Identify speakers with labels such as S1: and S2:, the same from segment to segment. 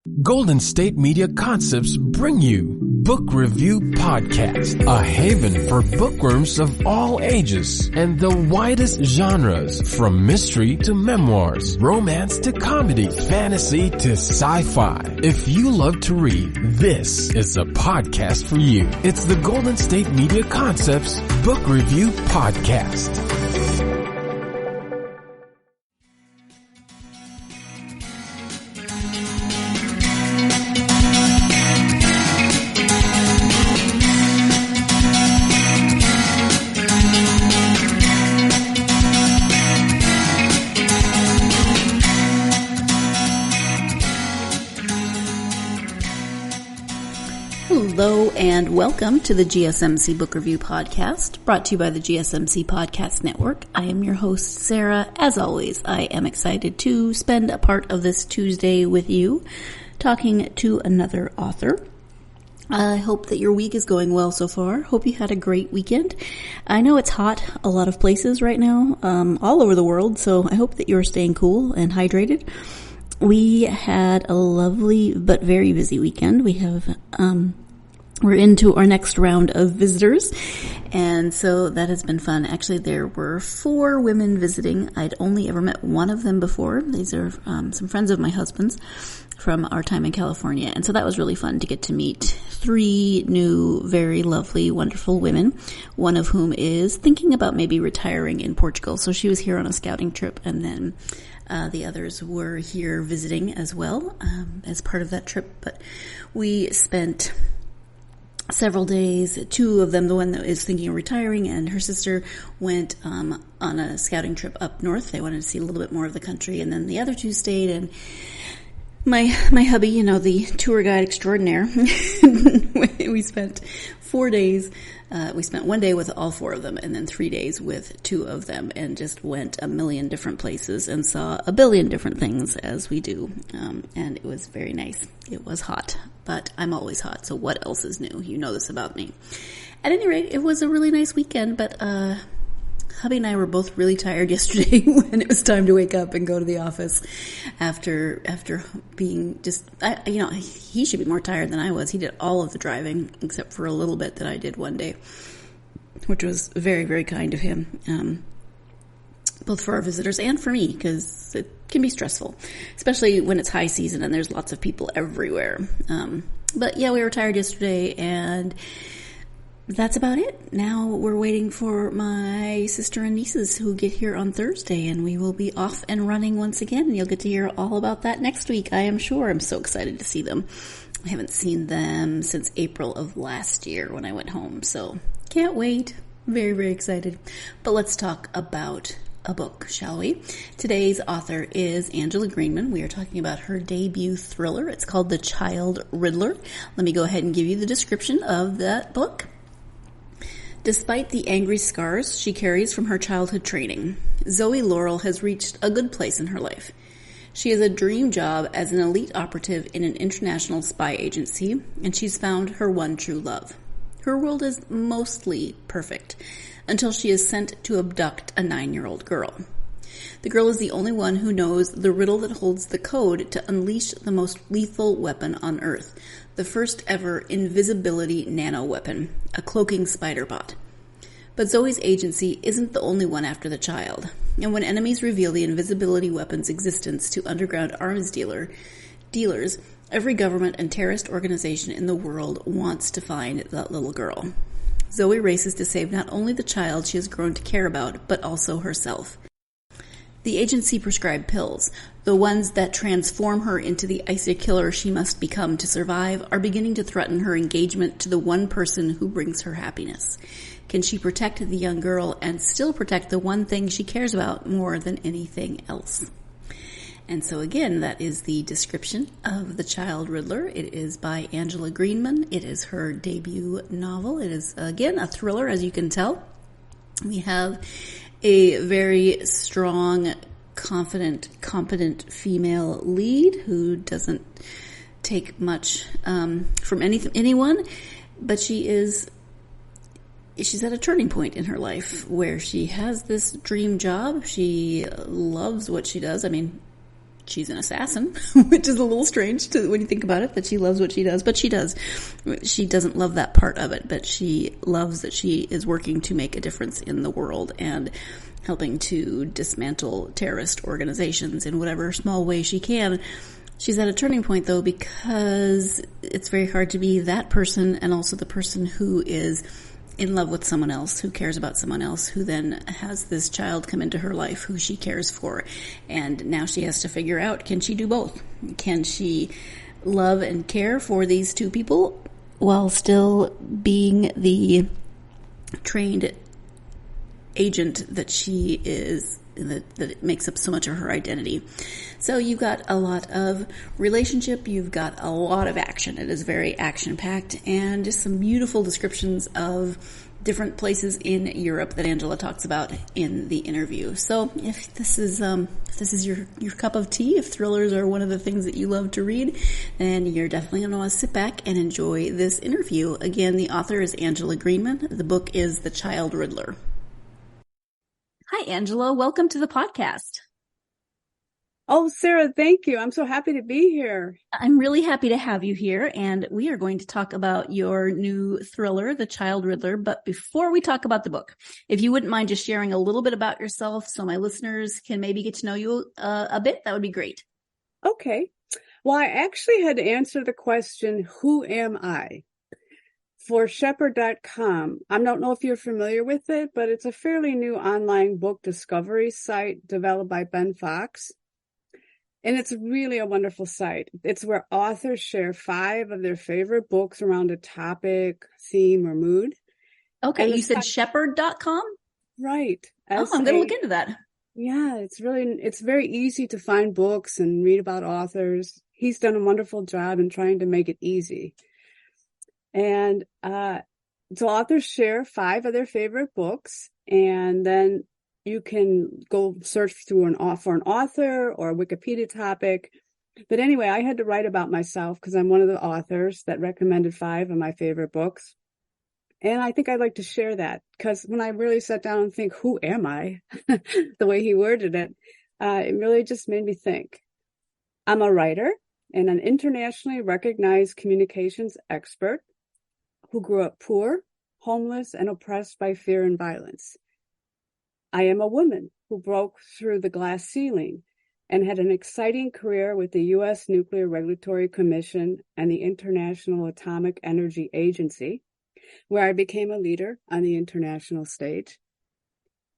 S1: Golden State Media Concepts bring you Book Review Podcast, a haven for bookworms of all ages and the widest genres, from mystery to memoirs, romance to comedy, fantasy to sci-fi. If you love to read, this is a podcast for you. It's the Golden State Media Concepts Book Review Podcast.
S2: Hello and welcome to the GSMC Book Review Podcast, brought to you by the GSMC Podcast Network. I am your host, Sarah. As always, I am excited to spend a part of this Tuesday with you, talking to another author. I hope that your week is going well so far. Hope you had a great weekend. I know it's hot a lot of places right now, all over the world, so I hope that you're staying cool and hydrated. We had a lovely but very busy weekend. We're into our next round of visitors, and so that has been fun. Actually, there were 4 women visiting. I'd only ever met one of them before. These are some friends of my husband's from our time in California, and so that was really fun to get to meet 3 new, very lovely, wonderful women, one of whom is thinking about maybe retiring in Portugal. So she was here on a scouting trip, and then the others were here visiting as well as part of that trip. But we spent several days. 2 of them, the one that is thinking of retiring and her sister, went on a scouting trip up north. They wanted to see a little bit more of the country, and then the other 2 stayed. And my hubby, the tour guide extraordinaire, we spent 4 days. We spent 1 day with all 4 of them, and then 3 days with 2 of them, and just went a million different places and saw a billion different things, as we do. And it was very nice. It was hot, but I'm always hot, so what else is new? You know this about me. At any rate, it was a really nice weekend, but hubby and I were both really tired yesterday when it was time to wake up and go to the office after being just, he should be more tired than I was. He did all of the driving except for a little bit that I did one day, which was very, very kind of him, both for our visitors and for me, because it can be stressful, especially when it's high season and there's lots of people everywhere. But yeah, we were tired yesterday, and that's about it. Now we're waiting for my sister and nieces who get here on Thursday, and we will be off and running once again, and you'll get to hear all about that next week, I am sure. I'm so excited to see them. I haven't seen them since April of last year when I went home, so can't wait. Very, very excited. But let's talk about a book, shall we? Today's author is Angela Greenman. We are talking about her debut thriller. It's called The Child Riddler. Let me go ahead and give you the description of that book. Despite the angry scars she carries from her childhood training, Zoe Laurel has reached a good place in her life. She has a dream job as an elite operative in an international spy agency, and she's found her one true love. Her world is mostly perfect, until she is sent to abduct a 9-year-old girl. The girl is the only one who knows the riddle that holds the code to unleash the most lethal weapon on Earth, the first ever invisibility nano-weapon, a cloaking spider bot. But Zoe's agency isn't the only one after the child, and when enemies reveal the invisibility weapon's existence to underground arms dealers, every government and terrorist organization in the world wants to find that little girl. Zoe races to save not only the child she has grown to care about, but also herself. The agency prescribed pills, the ones that transform her into the icy killer she must become to survive, are beginning to threaten her engagement to the one person who brings her happiness. Can she protect the young girl and still protect the one thing she cares about more than anything else? And so again, that is the description of The Child Riddler. It is by Angela Greenman. It is her debut novel. It is, again, a thriller, as you can tell. We have a very strong, confident, competent female lead who doesn't take much from anyone, but she's at a turning point in her life where she has this dream job. She loves what she does. I mean, she's an assassin, which is a little strange when you think about it, that she loves what she does, but she does. She doesn't love that part of it, but she loves that she is working to make a difference in the world and helping to dismantle terrorist organizations in whatever small way she can. She's at a turning point, though, because it's very hard to be that person and also the person who is in love with someone else, who cares about someone else, who then has this child come into her life who she cares for. And now she has to figure out, can she do both? Can she love and care for these two people while still being the trained agent that she is, that it makes up so much of her identity? So you've got a lot of relationship, you've got a lot of action. It is very action-packed, and just some beautiful descriptions of different places in Europe that Angela talks about in the interview. So if this is your cup of tea, if thrillers are one of the things that you love to read, then you're definitely going to want to sit back and enjoy this interview. Again, the author is Angela Greenman. The book is The Child Riddler. Hi, Angela. Welcome to the podcast.
S3: Oh, Sarah, thank you. I'm so happy to be here.
S2: I'm really happy to have you here, and we are going to talk about your new thriller, The Child Riddler. But before we talk about the book, if you wouldn't mind just sharing a little bit about yourself so my listeners can maybe get to know you a bit, that would be great.
S3: Okay. Well, I actually had to answer the question, who am I? For Shepherd.com. I don't know if you're familiar with it, but it's a fairly new online book discovery site developed by Ben Fox. And it's really a wonderful site. It's where authors share 5 of their favorite books around a topic, theme, or mood.
S2: Okay, you said Shepherd.com?
S3: Right.
S2: Oh, I'm going to look into that.
S3: Yeah, it's very easy to find books and read about authors. He's done a wonderful job in trying to make it easy. And so authors share 5 of their favorite books, and then you can go search for an author or a Wikipedia topic. But anyway, I had to write about myself because I'm one of the authors that recommended 5 of my favorite books. And I think I'd like to share that because when I really sat down and think, who am I? The way he worded it, it really just made me think. I'm a writer and an internationally recognized communications expert who grew up poor, homeless, and oppressed by fear and violence. I am a woman who broke through the glass ceiling and had an exciting career with the U.S. Nuclear Regulatory Commission and the International Atomic Energy Agency, where I became a leader on the international stage.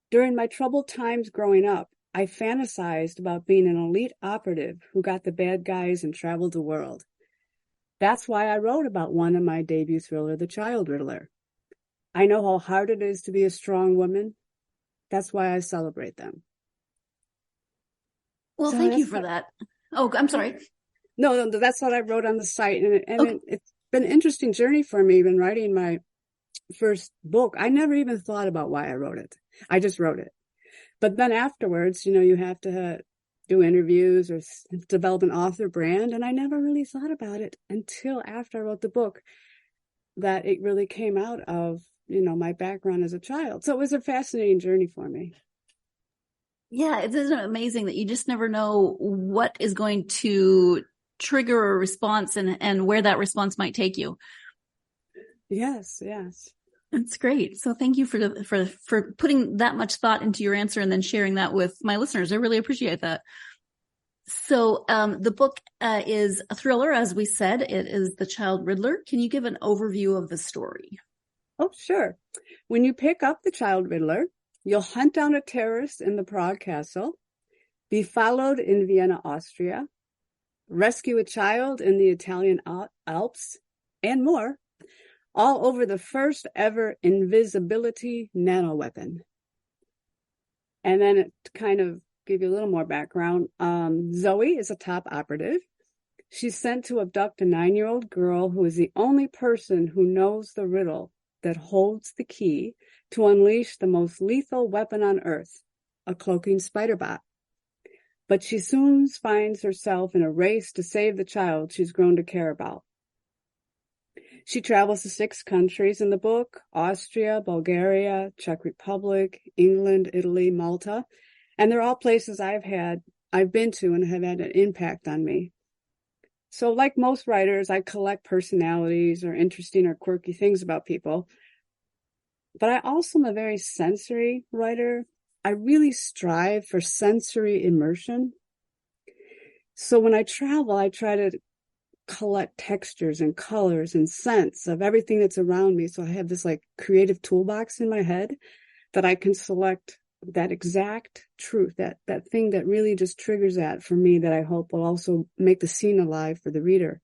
S3: During my troubled times growing up, I fantasized about being an elite operative who got the bad guys and traveled the world. That's why I wrote about one in my debut thriller, The Child Riddler. I know how hard it is to be a strong woman. That's why I celebrate them.
S2: Well, thank you for that. Oh, I'm sorry.
S3: No, that's what I wrote on the site. And it's been an interesting journey for me, even writing my first book. I never even thought about why I wrote it. I just wrote it. But then afterwards, you have to do interviews or develop an author brand. And I never really thought about it until after I wrote the book, that it really came out of my background as a child. So it was a fascinating journey for me.
S2: Yeah, isn't it amazing that you just never know what is going to trigger a response and where that response might take you.
S3: Yes.
S2: That's great. So thank you for putting that much thought into your answer and then sharing that with my listeners. I really appreciate that. So the book is a thriller, as we said. It is The Child Riddler. Can you give an overview of the story?
S3: Oh, sure. When you pick up The Child Riddler, you'll hunt down a terrorist in the Prague castle, be followed in Vienna, Austria, rescue a child in the Italian Alps, and more, all over the first ever invisibility nanoweapon. And then to kind of give you a little more background, Zoe is a top operative. She's sent to abduct a 9-year-old girl who is the only person who knows the riddle that holds the key to unleash the most lethal weapon on Earth, a cloaking spider bot. But she soon finds herself in a race to save the child she's grown to care about. She travels to 6 countries in the book: Austria, Bulgaria, Czech Republic, England, Italy, Malta. And they're all places I've had I've been to and have had an impact on me. So like most writers, I collect personalities or interesting or quirky things about people. But I also am a very sensory writer. I really strive for sensory immersion. So when I travel, I try to collect textures and colors and scents of everything that's around me. So I have this like creative toolbox in my head that I can select that exact truth, that thing that really just triggers that for me, that I hope will also make the scene alive for the reader.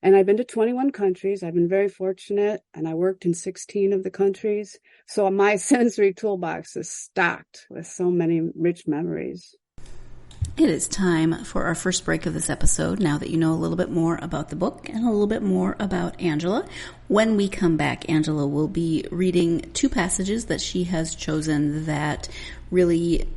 S3: And I've been to 21 countries. I've been very fortunate, and I worked in 16 of the countries. So my sensory toolbox is stocked with so many rich memories.
S2: It is time for our first break of this episode, now that you know a little bit more about the book and a little bit more about Angela. When we come back, Angela will be reading 2 passages that she has chosen that really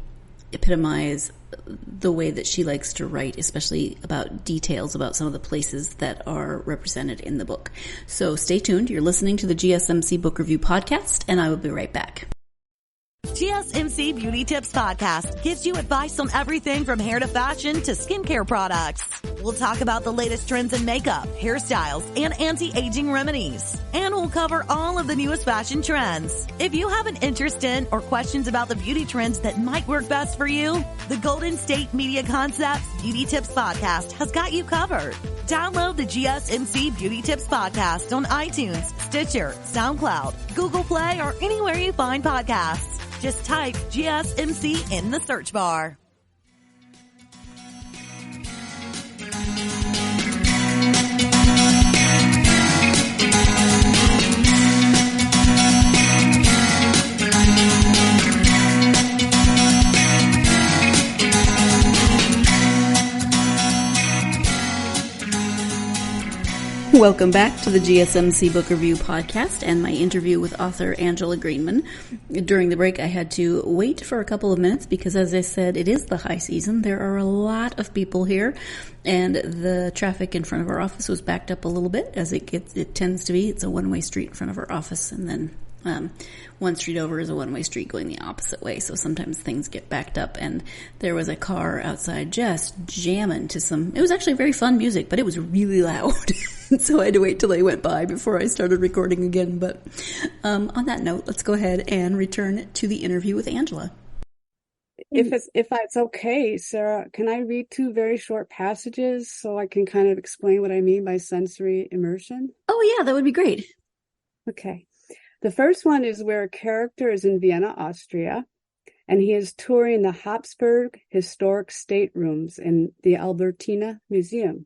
S2: epitomize the way that she likes to write, especially about details about some of the places that are represented in the book. So stay tuned. You're listening to the GSMC Book Review Podcast, and I will be right back.
S4: GSMC Beauty Tips Podcast gives you advice on everything from hair to fashion to skincare products. We'll talk about the latest trends in makeup, hairstyles, and anti-aging remedies. And we'll cover all of the newest fashion trends. If you have an interest in or questions about the beauty trends that might work best for you, the Golden State Media Concepts Beauty Tips Podcast has got you covered. Download the GSMC Beauty Tips Podcast on iTunes, Stitcher, SoundCloud, Google Play, or anywhere you find podcasts. Just type GSMC in the search bar.
S2: Welcome back to the GSMC Book Review Podcast and my interview with author Angela Greenman. During the break, I had to wait for a couple of minutes because, as I said, it is the high season. There are a lot of people here, and the traffic in front of our office was backed up a little bit, as it tends to be. It's a one-way street in front of our office, and then one street over is a one-way street going the opposite way, so sometimes things get backed up, and there was a car outside just jamming to it was actually very fun music, but it was really loud. So I had to wait till they went by before I started recording again. But on that note, let's go ahead and return to the interview with Angela.
S3: If it's okay, Sarah, can I read 2 very short passages so I can kind of explain what I mean by sensory immersion?
S2: Oh, yeah, that would be great.
S3: Okay. The first one is where a character is in Vienna, Austria, and he is touring the Habsburg historic staterooms in the Albertina Museum.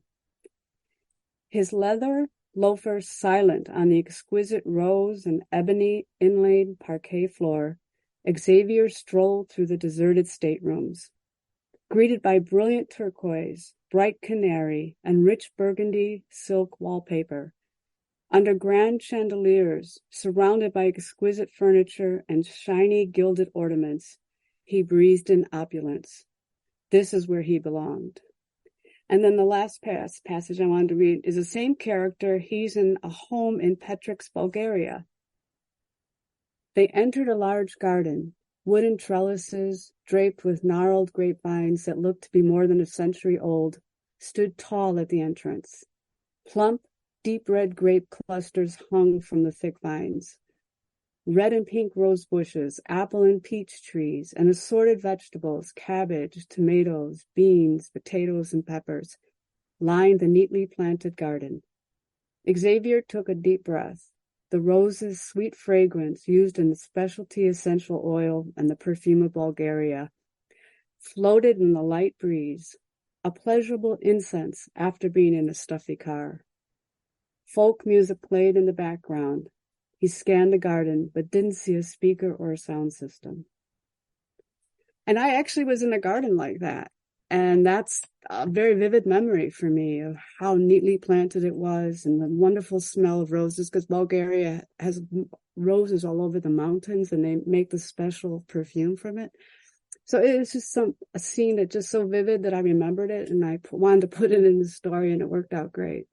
S3: His leather loafers silent on the exquisite rose and ebony inlaid parquet floor, Xavier strolled through the deserted staterooms. Greeted by brilliant turquoise, bright canary, and rich burgundy silk wallpaper, under grand chandeliers, surrounded by exquisite furniture and shiny gilded ornaments, he breathed in opulence. This is where he belonged. And then the last passage I wanted to read is the same character. He's in a home in Petrix, Bulgaria. They entered a large garden, wooden trellises draped with gnarled grapevines that looked to be more than a century old, stood tall at the entrance. Plump, deep red grape clusters hung from the thick vines. Red and pink rose bushes, apple and peach trees, and assorted vegetables, cabbage, tomatoes, beans, potatoes, and peppers, lined the neatly planted garden. Xavier took a deep breath. The rose's sweet fragrance, used in the specialty essential oil and the perfume of Bulgaria, floated in the light breeze, a pleasurable incense after being in a stuffy car. Folk music played in the background. He scanned the garden, but didn't see a speaker or a sound system. And I actually was in a garden like that. And that's a very vivid memory for me of how neatly planted it was and the wonderful smell of roses, because Bulgaria has roses all over the mountains and they make the special perfume from it. So it was just a scene that just so vivid that I remembered it, and I wanted to put it in the story, and it worked out great.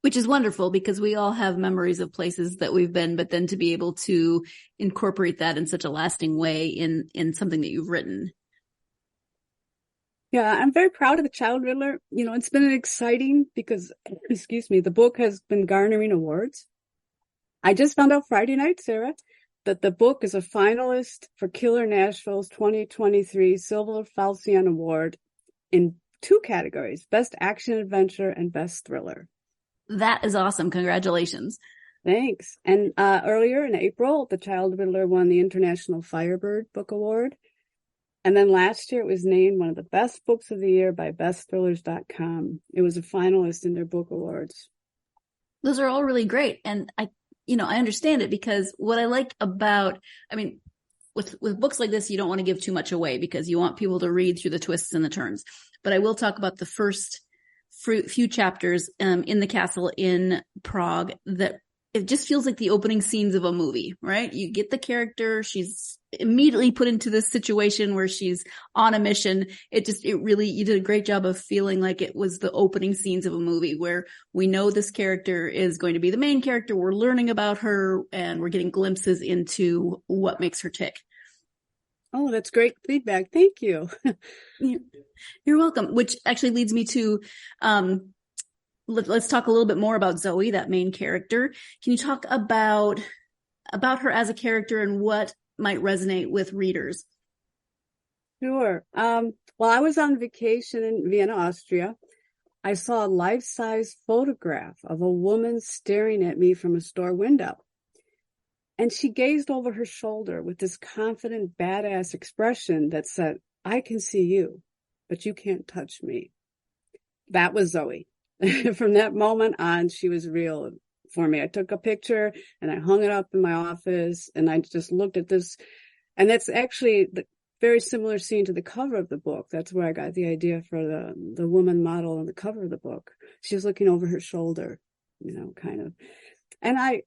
S2: Which is wonderful because we all have memories of places that we've been, but then to be able to incorporate that in such a lasting way in something that you've written.
S3: Yeah, I'm very proud of the Child Riddler. It's been exciting because, the book has been garnering awards. I just found out Friday night, Sarah, that the book is a finalist for Killer Nashville's 2023 Silver Falchion Award in 2 categories, Best Action Adventure and Best Thriller.
S2: That is awesome. Congratulations.
S3: Thanks. And earlier in April, the Child Riddler won the International Firebird Book Award. And then last year, it was named one of the best books of the year by bestthrillers.com. It was a finalist in their book awards.
S2: Those are all really great. And I understand it because what I like about, with books like this, you don't want to give too much away because you want people to read through the twists and the turns. But I will talk about the first few chapters in the castle in Prague that it just feels like the opening scenes of a movie, right? You get the character. She's immediately put into this situation where she's on a mission. You did a great job of feeling like it was the opening scenes of a movie where we know this character is going to be the main character. We're learning about her and we're getting glimpses into what makes her tick.
S3: Oh, that's great feedback. Thank you.
S2: You're welcome. Which actually leads me to, let's talk a little bit more about Zoe, that main character. Can you talk about her as a character and what might resonate with readers?
S3: Sure. Well, I was on vacation in Vienna, Austria. I saw a life-size photograph of a woman staring at me from a store window. And she gazed over her shoulder with this confident, badass expression that said, "I can see you, but you can't touch me." That was Zoe. From that moment on, she was real for me. I took a picture and I hung it up in my office and I just looked at this. And that's actually the very similar scene to the cover of the book. That's where I got the idea for the woman model on the cover of the book. She was looking over her shoulder, kind of. And I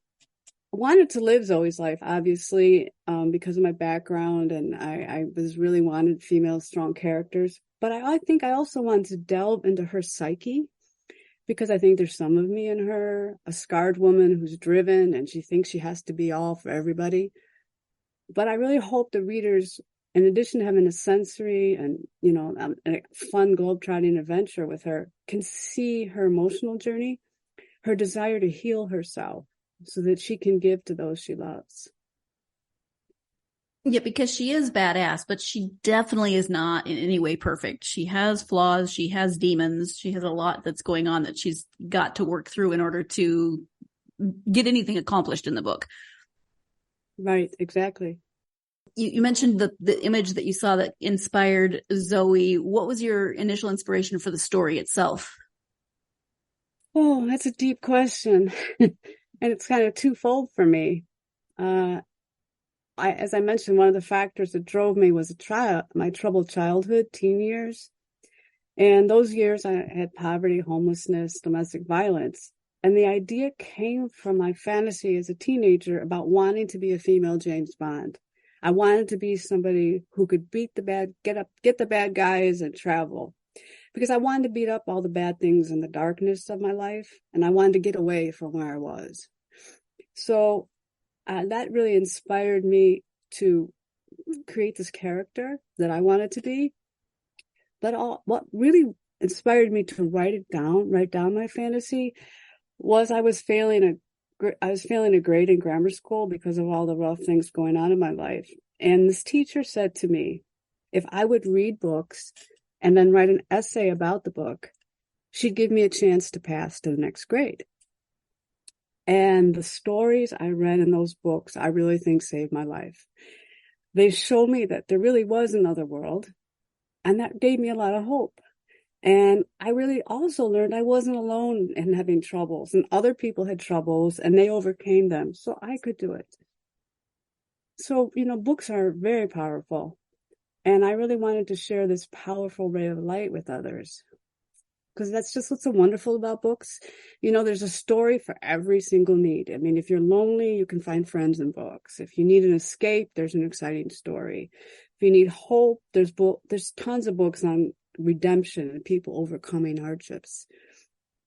S3: wanted to live Zoe's life, obviously, because of my background. And I was really wanted female strong characters. But I think I also wanted to delve into her psyche, because I think there's some of me in her, a scarred woman who's driven and she thinks she has to be all for everybody. But I really hope the readers, in addition to having a sensory and, a fun globetrotting adventure with her, can see her emotional journey, her desire to heal herself so that she can give to those she loves.
S2: Yeah, because she is badass, but she definitely is not in any way perfect. She has flaws. She has demons. She has a lot that's going on that she's got to work through in order to get anything accomplished in the book.
S3: Right, exactly.
S2: You mentioned the image that you saw that inspired Zoe. What was your initial inspiration for the story itself?
S3: Oh, that's a deep question. And it's kind of twofold for me. As I mentioned, one of the factors that drove me was my troubled childhood, teen years. And those years I had poverty, homelessness, domestic violence. And the idea came from my fantasy as a teenager about wanting to be a female James Bond. I wanted to be somebody who could get the bad guys and travel. Because I wanted to beat up all the bad things in the darkness of my life. And I wanted to get away from where I was. So that really inspired me to create this character that I wanted to be. But what really inspired me to write down my fantasy, was I was failing a grade in grammar school because of all the rough things going on in my life. And this teacher said to me, if I would read books and then write an essay about the book, she'd give me a chance to pass to the next grade. And the stories I read in those books, I really think saved my life. They showed me that there really was another world, and that gave me a lot of hope. And I really also learned I wasn't alone in having troubles, and other people had troubles and they overcame them, so I could do it. So, books are very powerful, and I really wanted to share this powerful ray of light with others. Because that's just what's so wonderful about books. There's a story for every single need. I mean, if you're lonely, you can find friends in books. If you need an escape, there's an exciting story. If you need hope, there's tons of books on redemption and people overcoming hardships.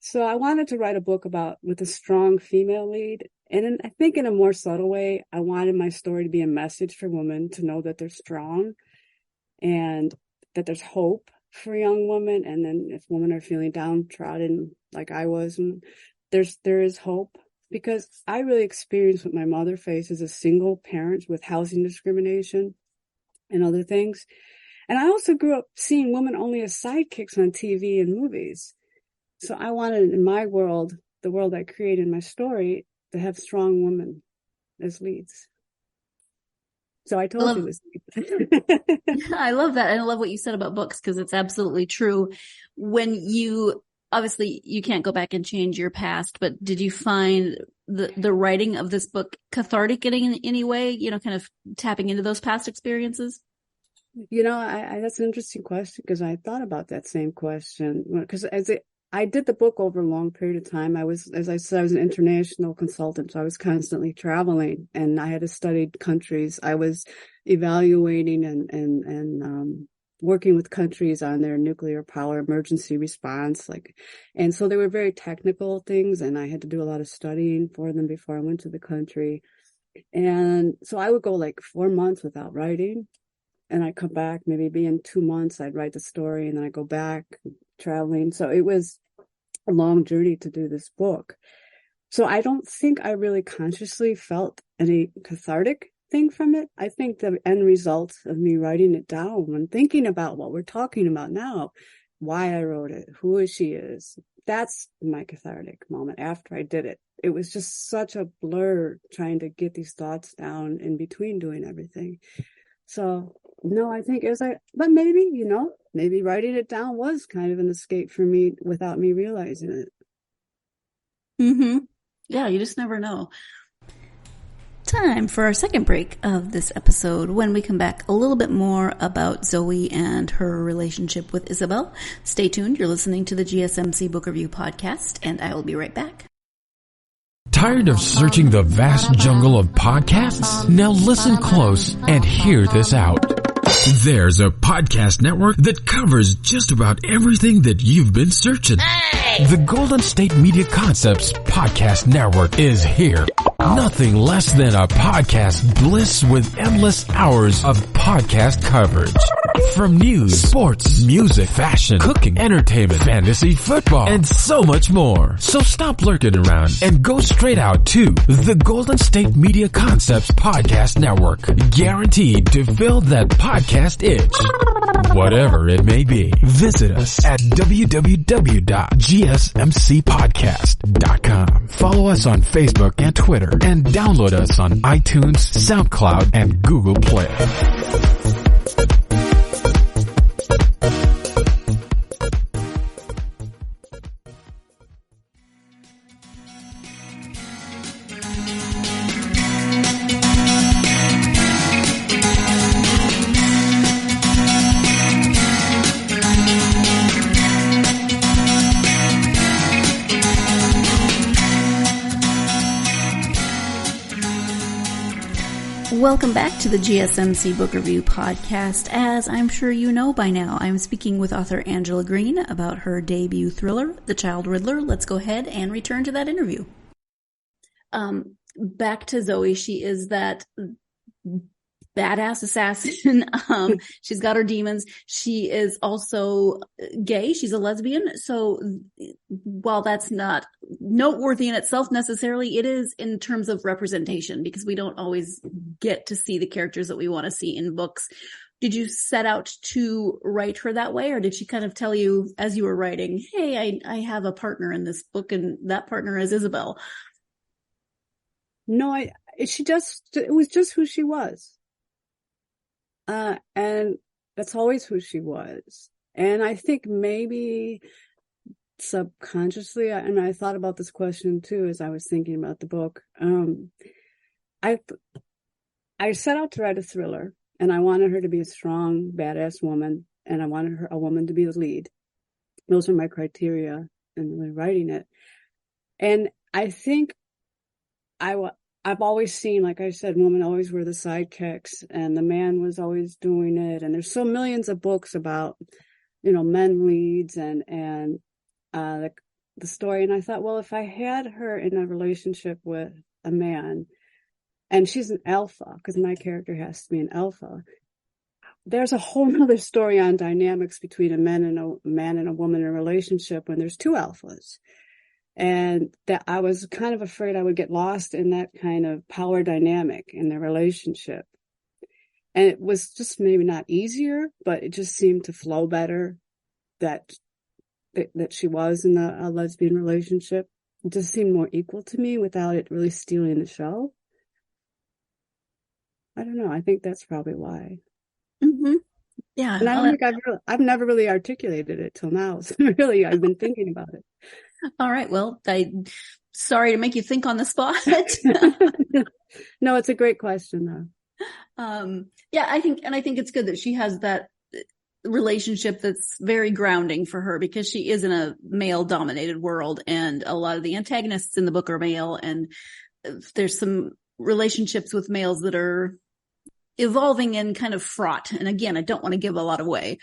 S3: So I wanted to write a book with a strong female lead. And I think in a more subtle way, I wanted my story to be a message for women to know that they're strong and that there's hope. for young women. And then if women are feeling downtrodden like I was, and there is hope, because I really experienced what my mother faced as a single parent with housing discrimination and other things. And I also grew up seeing women only as sidekicks on TV and movies. So I wanted, in my world, the world I created in my story, to have strong women as leads. So I told you this.
S2: I love that. And I love what you said about books, because it's absolutely true. When obviously you can't go back and change your past, but did you find the writing of this book cathartic in any way, kind of tapping into those past experiences?
S3: That's an interesting question, because I thought about that same question, because I did the book over a long period of time. As I said, I was an international consultant, so I was constantly traveling, and I had to study countries. I was evaluating and working with countries on their nuclear power emergency response, and so they were very technical things, and I had to do a lot of studying for them before I went to the country. And so I would go 4 months without writing, and I'd come back, maybe in 2 months, I'd write the story, and then I'd go back traveling. So it was a long journey to do this book. So I don't think I really consciously felt any cathartic thing from it. I think the end result of me writing it down and thinking about what we're talking about now, why I wrote it, who she is, that's my cathartic moment after I did it. It was just such a blur trying to get these thoughts down in between doing everything. So no, I think but maybe writing it down was kind of an escape for me without me realizing it.
S2: Mm-hmm. Yeah, you just never know. Time for our second break of this episode. When we come back, a little bit more about Zoe and her relationship with Isabel. Stay tuned. You're listening to the GSMC Book Review Podcast, and I will be right back.
S1: Tired of searching the vast jungle of podcasts? Now listen close and hear this out. There's a podcast network that covers just about everything that you've been searching. Hey! The Golden State Media Concepts Podcast Network is here. Nothing less than a podcast bliss with endless hours of podcast coverage. From news, sports, music, fashion, cooking, entertainment, fantasy, football, and so much more. So stop lurking around and go straight out to the Golden State Media Concepts Podcast Network. Guaranteed to fill that podcast itch. Whatever it may be. Visit us at www.gsmcpodcast.com. Follow us on Facebook and Twitter, and download us on iTunes, SoundCloud, and Google Play.
S2: Welcome back to the GSMC Book Review Podcast. As I'm sure you know by now, I'm speaking with author Angela Green about her debut thriller, The Child Riddler. Let's go ahead and return to that interview. Back to Zoe. She is that badass assassin. She's got her demons. She is also gay. She's a lesbian. So while that's not noteworthy in itself necessarily, it is in terms of representation, because we don't always get to see the characters that we want to see in books. Did you set out to write her that way, or did she kind of tell you as you were writing, hey, I have a partner in this book and that partner is Isabel?
S3: No, it was just who she was. And that's always who she was. And I think maybe subconsciously, and I thought about this question too as I was thinking about the book. I set out to write a thriller, and I wanted her to be a strong, badass woman, and I wanted a woman to be the lead. Those are my criteria in really writing it. And I think I've always seen, like I said, women always were the sidekicks, and the man was always doing it. And there's so millions of books about, men leads and the story. And I thought, well, if I had her in a relationship with a man, and she's an alpha, because my character has to be an alpha, there's a whole nother story on dynamics between a man and a woman in a relationship when there's two alphas. And that I was kind of afraid I would get lost in that kind of power dynamic in their relationship. And it was just maybe not easier, but it just seemed to flow better that she was in a lesbian relationship. It just seemed more equal to me without it really stealing the show. I don't know. I think that's probably why.
S2: Mm-hmm. Yeah.
S3: And I don't think I've never really articulated it till now. So really, I've been thinking about it.
S2: All right. Well, sorry to make you think on the spot.
S3: No, it's a great question
S2: though. Yeah, I think it's good that she has that relationship that's very grounding for her, because she is in a male dominated world, and a lot of the antagonists in the book are male, and there's some relationships with males that are evolving and kind of fraught. And again, I don't want to give a lot away.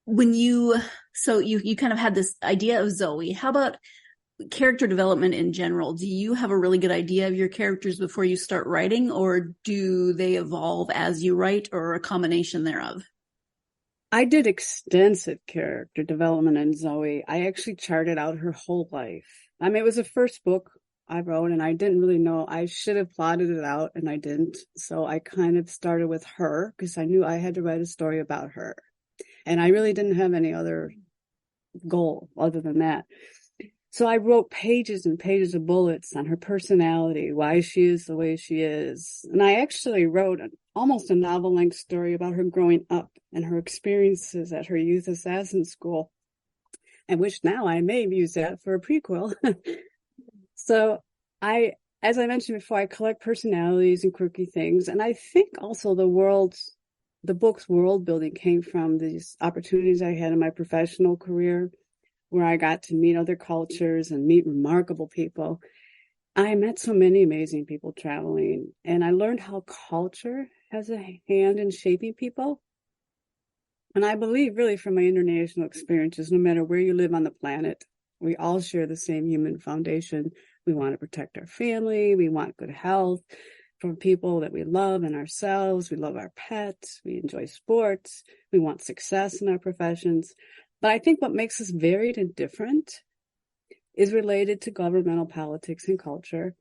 S2: So you kind of had this idea of Zoe. How about character development in general? Do you have a really good idea of your characters before you start writing, or do they evolve as you write, or a combination thereof?
S3: I did extensive character development in Zoe. I actually charted out her whole life. I mean, it was the first book I wrote, and I didn't really know. I should have plotted it out, and I didn't. So I kind of started with her because I knew I had to write a story about her. And I really didn't have any other goal other than that. So I wrote pages and pages of bullets on her personality, why she is the way she is. And I actually wrote almost a novel-length story about her growing up and her experiences at her youth assassin school. And which now I may use that for a prequel. So as I mentioned before, I collect personalities and quirky things. And I think also the book's world building came from these opportunities I had in my professional career, where I got to meet other cultures and meet remarkable people. I met so many amazing people traveling, and I learned how culture has a hand in shaping people. And I believe really from my international experiences, no matter where you live on the planet, we all share the same human foundation. We want to protect our family. We want good health from people that we love and ourselves. We love our pets. We enjoy sports. We want success in our professions. But I think what makes us varied and different is related to governmental politics and culture.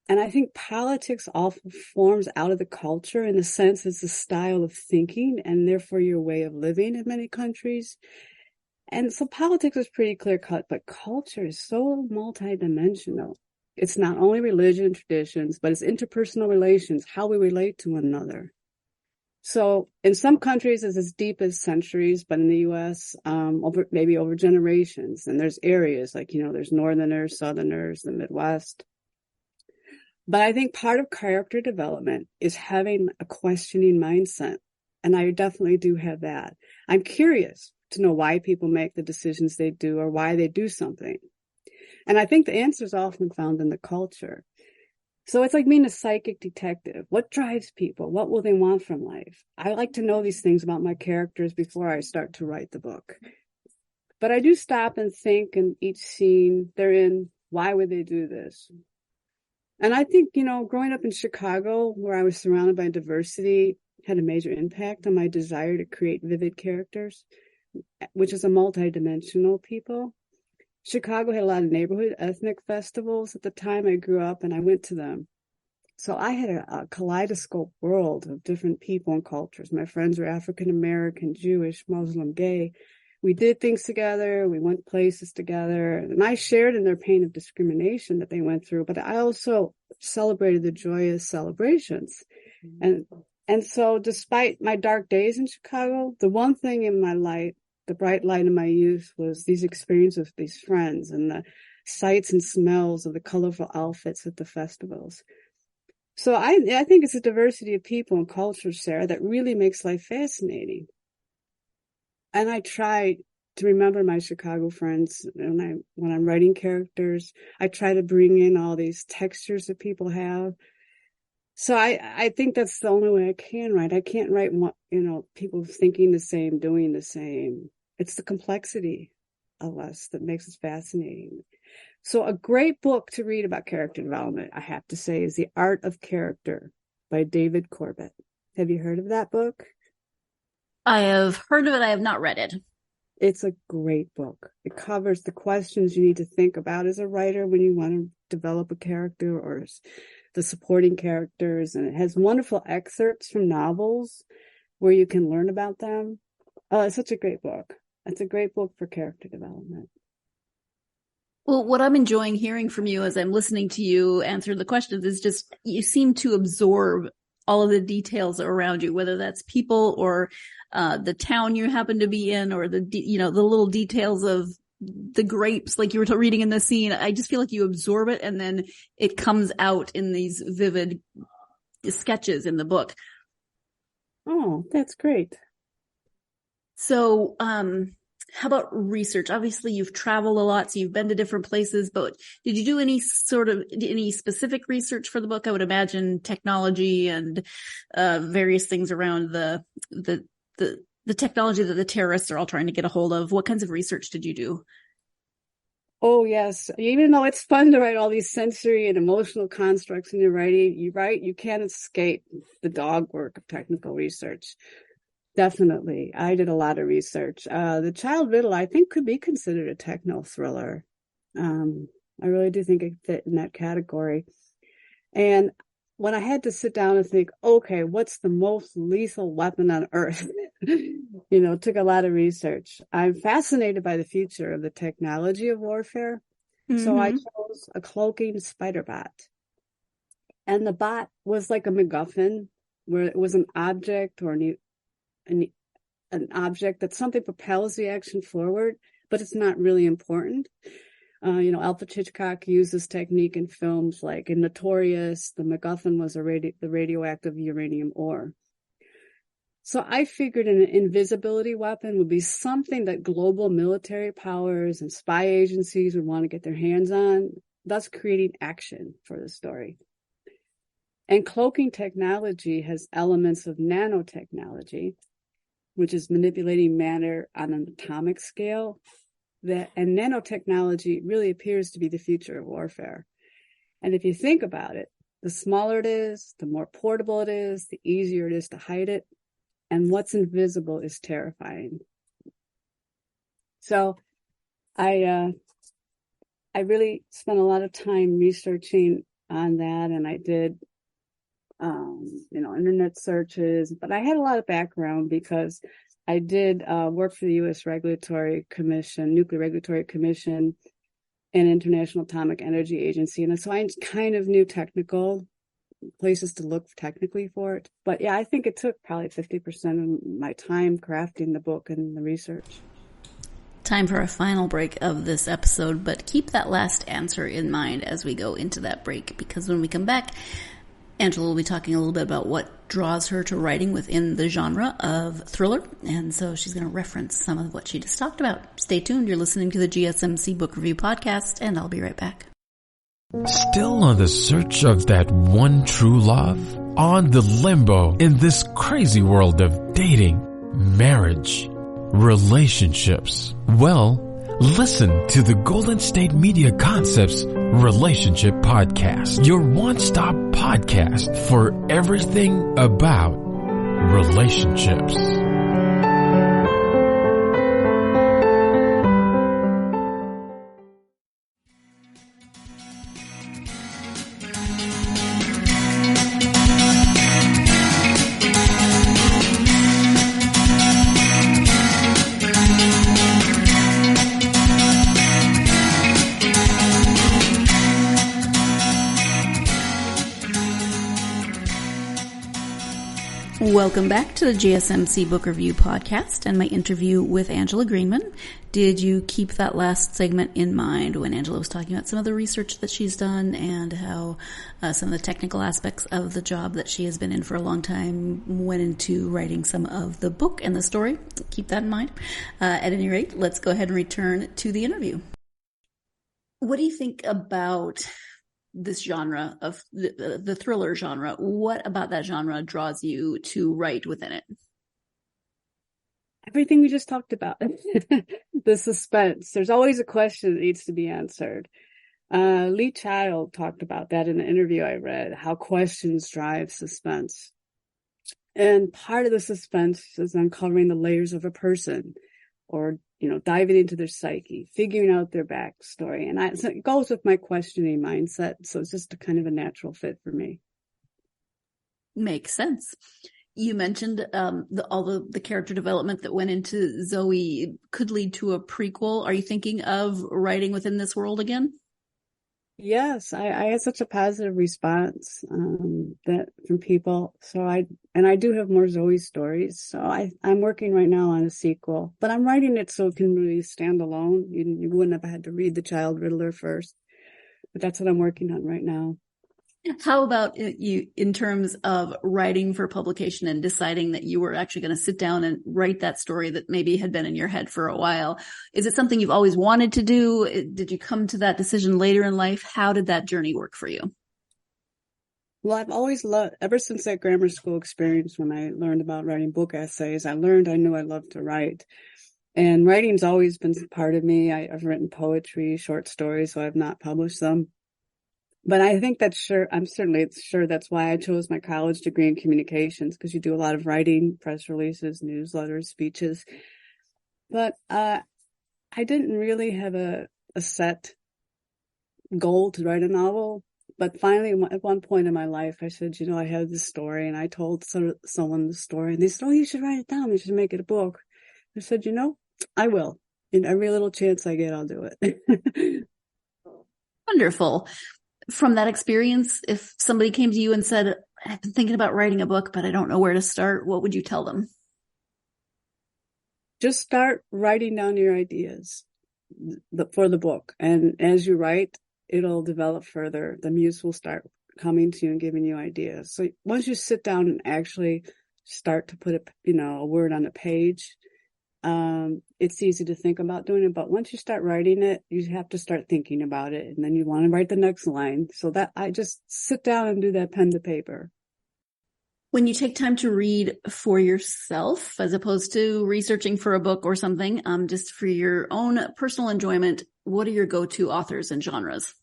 S3: And I think politics often forms out of the culture, in the sense it's a style of thinking and therefore your way of living in many countries. And so politics is pretty clear cut, but culture is so multidimensional. It's not only religion and traditions, but it's interpersonal relations, how we relate to one another. So in some countries, it's as deep as centuries, but in the U.S., over generations. And there's areas like, there's Northerners, Southerners, the Midwest. But I think part of character development is having a questioning mindset. And I definitely do have that. I'm curious to know why people make the decisions they do or why they do something. And I think the answer is often found in the culture. So it's like being a psychic detective. What drives people? What will they want from life? I like to know these things about my characters before I start to write the book. But I do stop and think in each scene they're in, why would they do this? And I think, growing up in Chicago, where I was surrounded by diversity, had a major impact on my desire to create vivid characters, which is a multidimensional people. Chicago had a lot of neighborhood ethnic festivals at the time I grew up, and I went to them. So I had a kaleidoscope world of different people and cultures. My friends were African American, Jewish, Muslim, gay. We did things together. We went places together. And I shared in their pain of discrimination that they went through, but I also celebrated the joyous celebrations. And so despite my dark days in Chicago, the one thing in my light, the bright light of my youth, was these experiences with these friends and the sights and smells of the colorful outfits at the festivals. So I think it's a diversity of people and cultures, Sarah, that really makes life fascinating. And I try to remember my Chicago friends when I'm writing characters. I try to bring in all these textures that people have. So I think that's the only way I can write. I can't write, people thinking the same, doing the same. It's the complexity of us that makes us fascinating. So a great book to read about character development, I have to say, is The Art of Character by David Corbett. Have you heard of that book?
S2: I have heard of it. I have not read it.
S3: It's a great book. It covers the questions you need to think about as a writer when you want to develop a character or the supporting characters. And it has wonderful excerpts from novels where you can learn about them. Oh, it's such a great book. It's a great book for character development.
S2: Well, what I'm enjoying hearing from you as I'm listening to you answer the questions is just you seem to absorb all of the details around you, whether that's people or the town you happen to be in, or the little details of the grapes, like you were reading in the scene. I just feel like you absorb it and then it comes out in these vivid sketches in the book.
S3: Oh, that's great.
S2: So, how about research? Obviously, you've traveled a lot, so you've been to different places, but did you do any specific research for the book? I would imagine technology and various things around the technology that the terrorists are all trying to get a hold of. What kinds of research did you do?
S3: Oh, yes. Even though it's fun to write all these sensory and emotional constructs in your writing, you can't escape the dog work of technical research. Definitely. I did a lot of research. The Child Riddle, I think, could be considered a techno thriller. I really do think it fit in that category. And when I had to sit down and think, okay, what's the most lethal weapon on earth? It took a lot of research. I'm fascinated by the future of the technology of warfare. Mm-hmm. So I chose a cloaking spider bot. And the bot was like a MacGuffin, where it was an object or an object that something propels the action forward, but it's not really important. Alfred Hitchcock used this technique in films like in Notorious. The MacGuffin was the radioactive uranium ore. So I figured an invisibility weapon would be something that global military powers and spy agencies would want to get their hands on, thus creating action for the story. And cloaking technology has elements of nanotechnology, which is manipulating matter on an atomic scale. And nanotechnology really appears to be the future of warfare. And if you think about it, the smaller it is, the more portable it is, the easier it is to hide it. And what's invisible is terrifying. So I really spent a lot of time researching on that, and I did internet searches, but I had a lot of background because I did work for the U.S. Regulatory Commission, Nuclear Regulatory Commission, and International Atomic Energy Agency. And so I kind of knew technical places to look technically for it. But yeah, I think it took probably 50% of my time crafting the book and the research.
S2: Time for a final break of this episode, but keep that last answer in mind as we go into that break, because when we come back, Angela will be talking a little bit about what draws her to writing within the genre of thriller, and so she's going to reference some of what she just talked about. Stay tuned. You're listening to the GSMC Book Review Podcast, and I'll be right back.
S1: Still on the search of that one true love? On the limbo in this crazy world of dating, marriage, relationships? Well, listen to the Golden State Media Concepts Relationship Podcast, your one-stop podcast for everything about relationships.
S2: Welcome back to the GSMC Book Review Podcast and my interview with Angela Greenman. Did you keep that last segment in mind when Angela was talking about some of the research that she's done and how some of the technical aspects of the job that she has been in for a long time went into writing some of the book and the story? Keep that in mind. At any rate, let's go ahead and return to the interview. What do you think about this genre of the thriller genre? What about that genre draws you to write within it?
S3: Everything we just talked about. The suspense. There's always a question that needs to be answered. Lee Child talked about that in the interview I read, how questions drive suspense. And part of the suspense is uncovering the layers of a person, or, diving into their psyche, figuring out their backstory. And so it goes with my questioning mindset. So it's just a kind of a natural fit for me.
S2: Makes sense. You mentioned all the character development that went into Zoe could lead to a prequel. Are you thinking of writing within this world again?
S3: Yes, I had such a positive response that from people. So I do have more Zoe stories. So I'm working right now on a sequel, but I'm writing it so it can really stand alone. You wouldn't have had to read the Child Riddler first, but that's what I'm working on right now.
S2: How about you in terms of writing for publication and deciding that you were actually going to sit down and write that story that maybe had been in your head for a while? Is it something you've always wanted to do? Did you come to that decision later in life? How did that journey work for you?
S3: Well, I've always loved, ever since that grammar school experience when I learned about writing book essays, I knew I loved to write. And writing's always been part of me. I've written poetry, short stories, so I've not published them. But I think I'm certainly sure that's why I chose my college degree in communications, because you do a lot of writing, press releases, newsletters, speeches. But I didn't really have a set goal to write a novel. But finally, at one point in my life, I said, I have this story, and I told someone the story, and they said, "Oh, you should write it down. You should make it a book." I said, I will. In every little chance I get, I'll do it.
S2: Wonderful. From that experience, if somebody came to you and said, "I've been thinking about writing a book, but I don't know where to start," what would you tell them?
S3: Just start writing down your ideas for the book. And as you write, it'll develop further. The muse will start coming to you and giving you ideas. So once you sit down and actually start to put a word on a page, it's easy to think about doing it, but once you start writing it, you have to start thinking about it, and then you want to write the next line. So that I just sit down and do that pen to paper.
S2: When you take time to read for yourself, as opposed to researching for a book or something, just for your own personal enjoyment, what are your go-to authors and genres?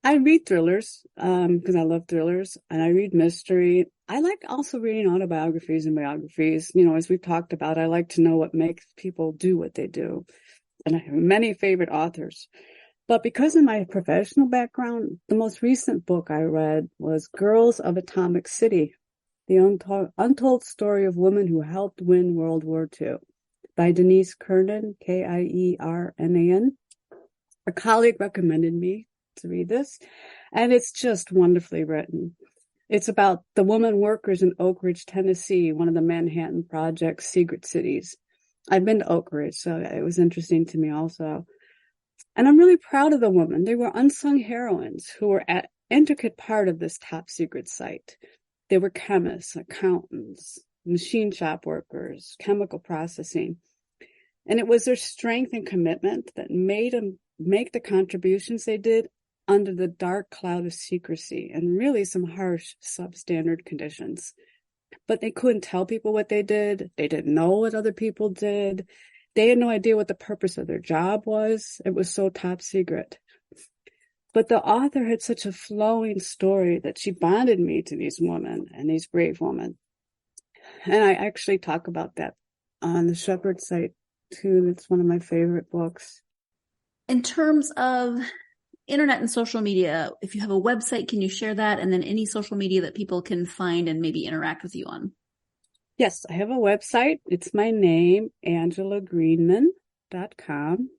S3: I read thrillers, because I love thrillers, and I read mystery. I like also reading autobiographies and biographies. As we've talked about, I like to know what makes people do what they do. And I have many favorite authors. But because of my professional background, the most recent book I read was Girls of Atomic City, the untold story of women who helped win World War II, by Denise Kiernan, Kiernan. A colleague recommended me to read this, and it's just wonderfully written. It's about the women workers in Oak Ridge, Tennessee, one of the Manhattan Project's secret cities. I've been to Oak Ridge, so it was interesting to me also. And I'm really proud of the women. They were unsung heroines who were an intricate part of this top secret site. They were chemists, accountants, machine shop workers, chemical processing. And it was their strength and commitment that made them make the contributions they did under the dark cloud of secrecy and really some harsh substandard conditions. But they couldn't tell people what they did. They didn't know what other people did. They had no idea what the purpose of their job was. It was so top secret. But the author had such a flowing story that she bonded me to these women and these brave women. And I actually talk about that on the Shepherd site too. That's one of my favorite books.
S2: In terms of internet and social media, if you have a website, can you share that? And then any social media that people can find and maybe interact with you on?
S3: Yes, I have a website. It's my name, AngelaGreenman.com.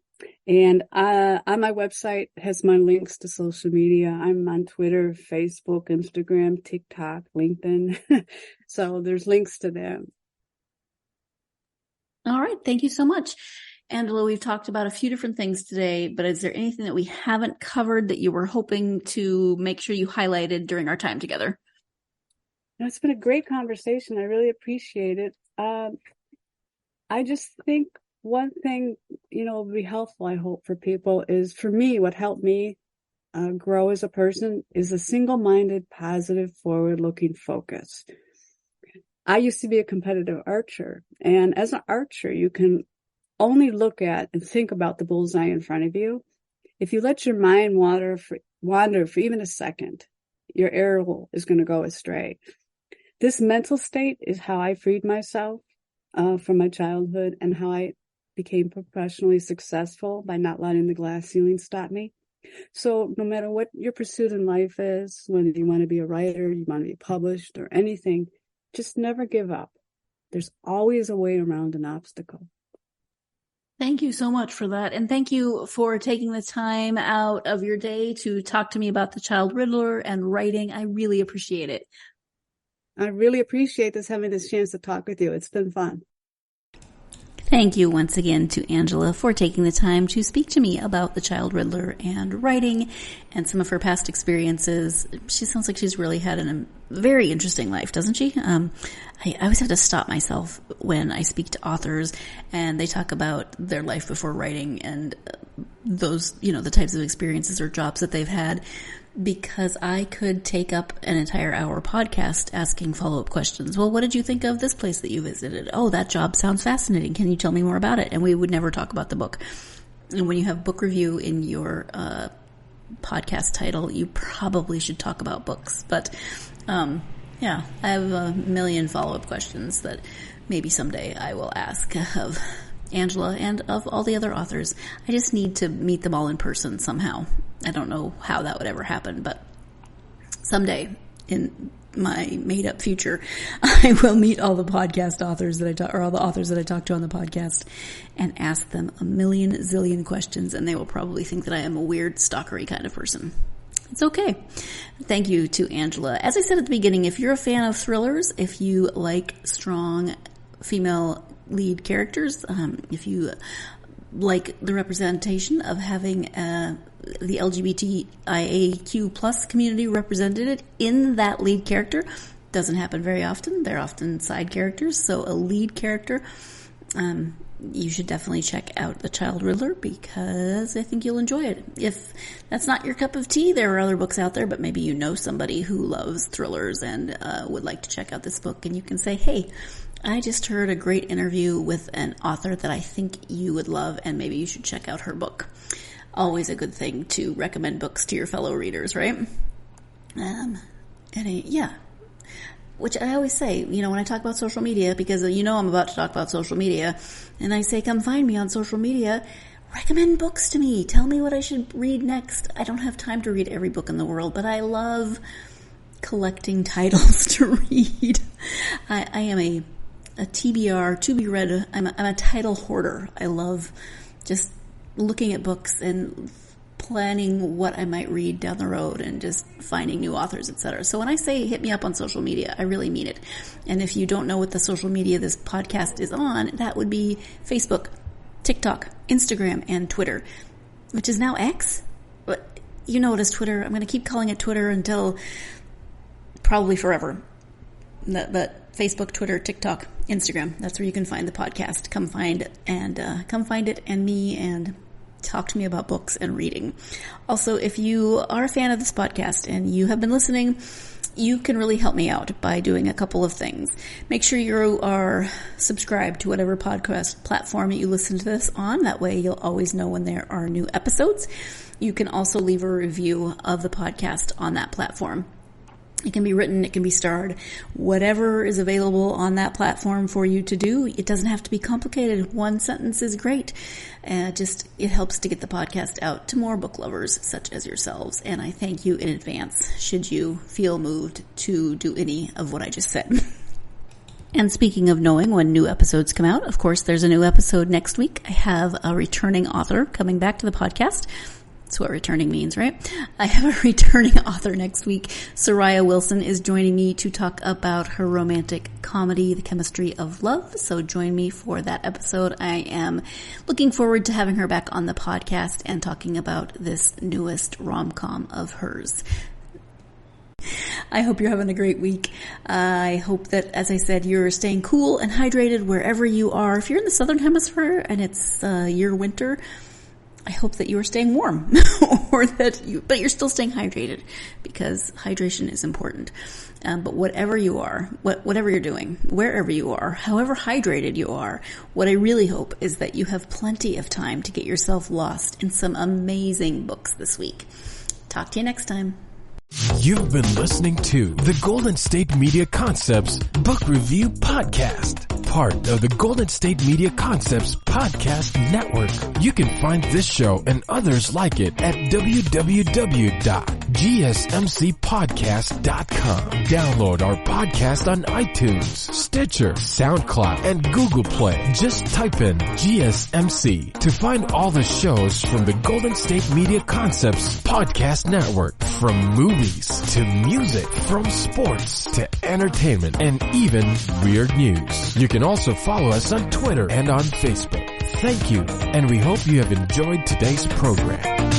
S3: And on my website has my links to social media. I'm on Twitter, Facebook, Instagram, TikTok, LinkedIn. So there's links to them.
S2: All right. Thank you so much. Angela, we've talked about a few different things today, but is there anything that we haven't covered that you were hoping to make sure you highlighted during our time together?
S3: It's been a great conversation. I really appreciate it. I just think one thing, will be helpful, I hope, for people is, for me, what helped me grow as a person is a single-minded, positive, forward-looking focus. I used to be a competitive archer, and as an archer, you can only look at and think about the bullseye in front of you. If you let your mind wander for even a second, your arrow is going to go astray. This mental state is how I freed myself from my childhood and how I became professionally successful by not letting the glass ceiling stop me. So no matter what your pursuit in life is, whether you want to be a writer, you want to be published or anything, just never give up. There's always a way around an obstacle.
S2: Thank you so much for that. And thank you for taking the time out of your day to talk to me about The Child Riddler and writing. I really appreciate it.
S3: I really appreciate having this chance to talk with you. It's been fun.
S2: Thank you once again to Angela for taking the time to speak to me about The Child Riddler and writing and some of her past experiences. She sounds like she's really had a very interesting life, doesn't she? I always have to stop myself when I speak to authors and they talk about their life before writing and those, the types of experiences or jobs that they've had, because I could take up an entire hour podcast asking follow-up questions. Well, what did you think of this place that you visited? Oh, that job sounds fascinating. Can you tell me more about it? And we would never talk about the book. And when you have book review in your podcast title, you probably should talk about books. But yeah, I have a million follow-up questions that maybe someday I will ask of Angela and of all the other authors. I just need to meet them all in person somehow. I don't know how that would ever happen, but someday in my made-up future, I will meet all the podcast authors that I talk, or all the authors that I talk to on the podcast, and ask them a million zillion questions, and they will probably think that I am a weird, stalkery kind of person. It's okay. Thank you to Angela. As I said at the beginning, if you're a fan of thrillers, if you like strong female lead characters, if you like the representation of having the LGBTIAQ plus community represented in that lead character, doesn't happen very often. They're often side characters. So a lead character, you should definitely check out The Child Riddler because I think you'll enjoy it. If that's not your cup of tea, there are other books out there, but maybe you know somebody who loves thrillers and would like to check out this book, and you can say, hey, I just heard a great interview with an author that I think you would love, and maybe you should check out her book. Always a good thing to recommend books to your fellow readers, right? Yeah. Which I always say, when I talk about social media, because I'm about to talk about social media, and I say, come find me on social media, recommend books to me. Tell me what I should read next. I don't have time to read every book in the world, but I love collecting titles to read. I am a TBR, to be read. I'm a title hoarder. I love just looking at books and planning what I might read down the road and just finding new authors, etc. So when I say hit me up on social media, I really mean it. And if you don't know what the social media this podcast is on, that would be Facebook, TikTok, Instagram, and Twitter, which is now X. But you know it as Twitter. I'm going to keep calling it Twitter until probably forever. But Facebook, Twitter, TikTok, Instagram, that's where you can find the podcast. Come find it and me and talk to me about books and reading. Also, if you are a fan of this podcast and you have been listening, you can really help me out by doing a couple of things. Make sure you are subscribed to whatever podcast platform you listen to this on. That way you'll always know when there are new episodes. You can also leave a review of the podcast on that platform. It can be written, it can be starred, whatever is available on that platform for you to do. It doesn't have to be complicated. One sentence is great. It helps to get the podcast out to more book lovers such as yourselves. And I thank you in advance should you feel moved to do any of what I just said. And speaking of knowing when new episodes come out, of course, there's a new episode next week. I have a returning author coming back to the podcast. That's what returning means, right? I have a returning author next week. Soraya Wilson is joining me to talk about her romantic comedy, The Chemistry of Love. So join me for that episode. I am looking forward to having her back on the podcast and talking about this newest rom-com of hers. I hope you're having a great week. I hope that, as I said, you're staying cool and hydrated wherever you are. If you're in the Southern Hemisphere and it's your winter, I hope that you are staying warm but you're still staying hydrated because hydration is important. But whatever you are, whatever you're doing, wherever you are, however hydrated you are, what I really hope is that you have plenty of time to get yourself lost in some amazing books this week. Talk to you next time.
S1: You've been listening to the Golden State Media Concepts Book Review Podcast, part of the Golden State Media Concepts Podcast Network. You can find this show and others like it at www.gsmcpodcast.com. Download our podcast on iTunes, Stitcher, SoundCloud, and Google Play. Just type in GSMC to find all the shows from the Golden State Media Concepts Podcast Network. From movies to music, from sports to entertainment, and even weird news. You can also follow us on Twitter and on Facebook. Thank you, and we hope you have enjoyed today's program.